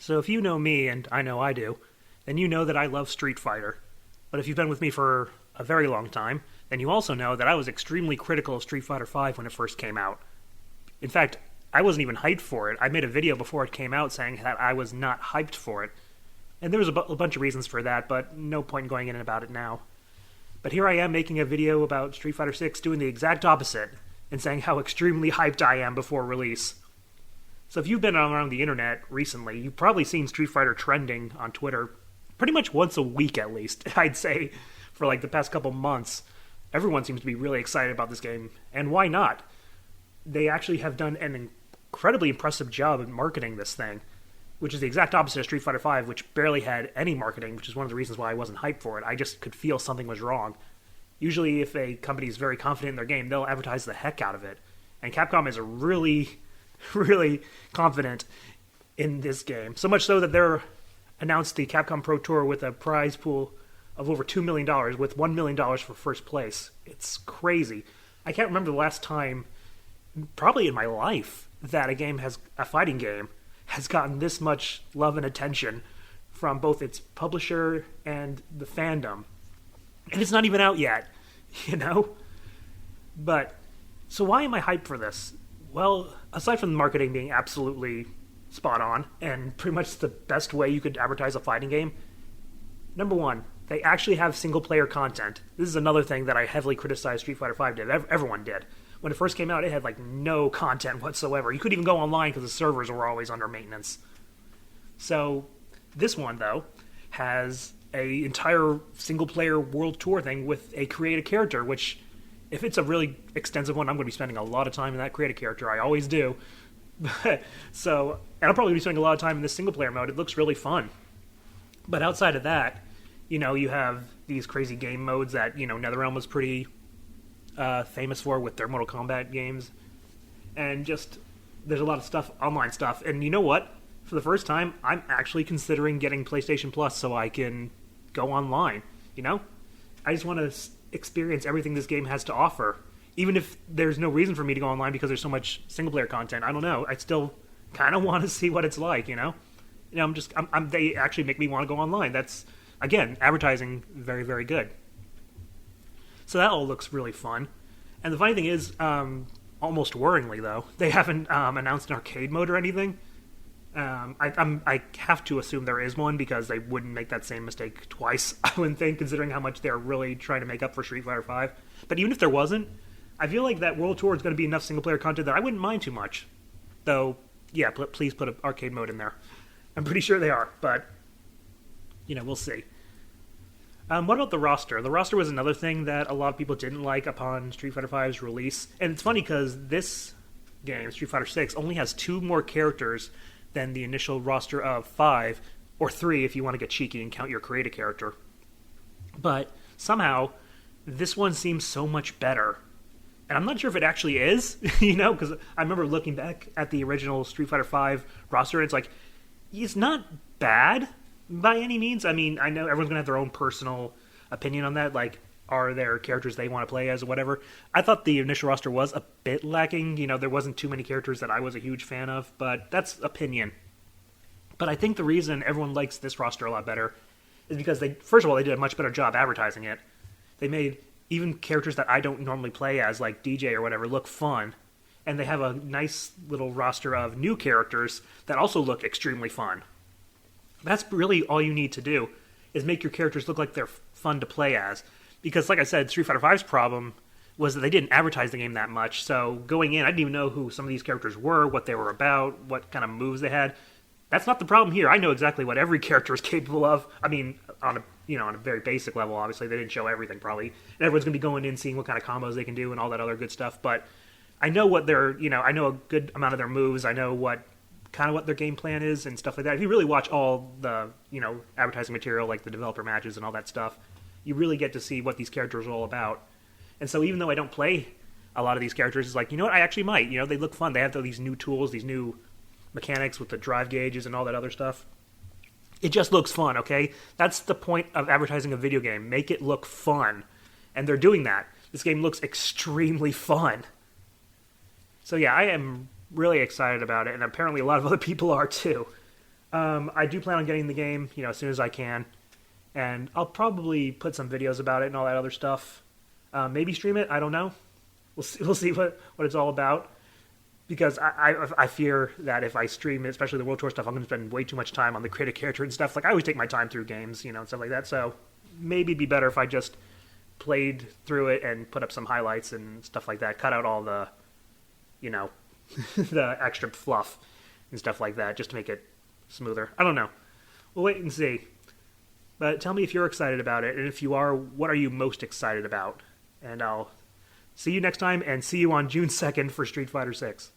So if you know me, and I know I do, then you know that I love Street Fighter. But if you've been with me for a very long time, then you also know that I was extremely critical of Street Fighter V when it first came out. In fact, I wasn't even hyped for it. I made a video before it came out saying that I was not hyped for it. And there was a bunch of reasons for that, but no point in going in about it now. But here I am making a video about Street Fighter VI doing the exact opposite and saying how extremely hyped I am before release. So if you've been around the internet recently, you've probably seen Street Fighter trending on Twitter pretty much once a week at least, I'd say, for like the past couple months. Everyone seems to be really excited about this game, and why not? They actually have done an incredibly impressive job at marketing this thing, which is the exact opposite of Street Fighter V, which barely had any marketing, which is one of the reasons why I wasn't hyped for it. I just could feel something was wrong. Usually, if a company is very confident in their game, they'll advertise the heck out of it. And Capcom is really, really confident in this game. So much so that they're announced the Capcom Pro Tour with a prize pool of over $2 million, with $1 million for first place. It's crazy. I can't remember the last time, probably in my life, that a fighting game has gotten this much love and attention from both its publisher and the fandom. And it's not even out yet, you know? But, so why am I hyped for this? Well, aside from the marketing being absolutely spot on, and pretty much the best way you could advertise a fighting game, number one, they actually have single-player content. This is another thing that I heavily criticized Street Fighter V did. Everyone did. When it first came out, it had, no content whatsoever. You couldn't even go online because the servers were always under maintenance. So, this one, though, has a entire single-player world tour thing with a creative character, which, if it's a really extensive one, I'm going to be spending a lot of time in that creative character. I always do. So, and I'll probably be spending a lot of time in this single-player mode. It looks really fun. But outside of that, you have these crazy game modes that, NetherRealm was pretty famous for with their Mortal Kombat games. And just, there's a lot of stuff, online stuff. And you know what? For the first time, I'm actually considering getting PlayStation Plus so I can go online, I just want to experience everything this game has to offer. Even if there's no reason for me to go online because there's so much single-player content, I don't know. I still kind of want to see what it's like, they actually make me want to go online. That's, again, advertising very, very good. So that all looks really fun. And the funny thing is, almost worryingly though, they haven't announced an arcade mode or anything. I have to assume there is one because they wouldn't make that same mistake twice, I wouldn't think, considering how much they're really trying to make up for Street Fighter V. But even if there wasn't, I feel like that World Tour is going to be enough single-player content that I wouldn't mind too much. Though, yeah, please put an arcade mode in there. I'm pretty sure they are, but, we'll see. What about the roster? The roster was another thing that a lot of people didn't like upon Street Fighter V's release. And it's funny because this game, Street Fighter VI, only has 2 more characters than the initial roster of 5, or 3 if you want to get cheeky and count your creative character. But somehow, this one seems so much better. And I'm not sure if it actually is, because I remember looking back at the original Street Fighter V roster, and it's not bad by any means. I mean, I know everyone's going to have their own personal opinion on that, are there characters they want to play as or whatever. I thought the initial roster was a bit lacking. There wasn't too many characters that I was a huge fan of, but that's opinion. But I think the reason everyone likes this roster a lot better is because first of all, they did a much better job advertising it. They made even characters that I don't normally play as, like DJ or whatever, look fun. And they have a nice little roster of new characters that also look extremely fun. That's really all you need to do, is make your characters look like they're fun to play as. Because, like I said, Street Fighter V's problem was that they didn't advertise the game that much. So going in, I didn't even know who some of these characters were, what they were about, what kind of moves they had. That's not the problem here. I know exactly what every character is capable of. I mean, on a very basic level, obviously. They didn't show everything, probably. And everyone's going to be going in, seeing what kind of combos they can do and all that other good stuff. But I know what I know a good amount of their moves. I know what their game plan is and stuff like that. If you really watch all the, advertising material, like the developer matches and all that stuff, you really get to see what these characters are all about. And so even though I don't play a lot of these characters, it's like, I actually might. They look fun. They have these new tools, these new mechanics with the drive gauges and all that other stuff. It just looks fun, okay? That's the point of advertising a video game. Make it look fun. And they're doing that. This game looks extremely fun. So yeah, I am really excited about it, and apparently a lot of other people are too. I do plan on getting the game, as soon as I can, and I'll probably put some videos about it and all that other stuff. Maybe stream it. I don't know. We'll see what it's all about. Because I fear that if I stream it, especially the World Tour stuff, I'm going to spend way too much time on the creative character and stuff. Like, I always take my time through games, and stuff like that. So maybe it'd be better if I just played through it and put up some highlights and stuff like that. Cut out all the, the extra fluff and stuff like that, just to make it smoother. I don't know. We'll wait and see. But tell me if you're excited about it, and if you are, what are you most excited about? And I'll see you next time, and see you on June 2nd for Street Fighter 6.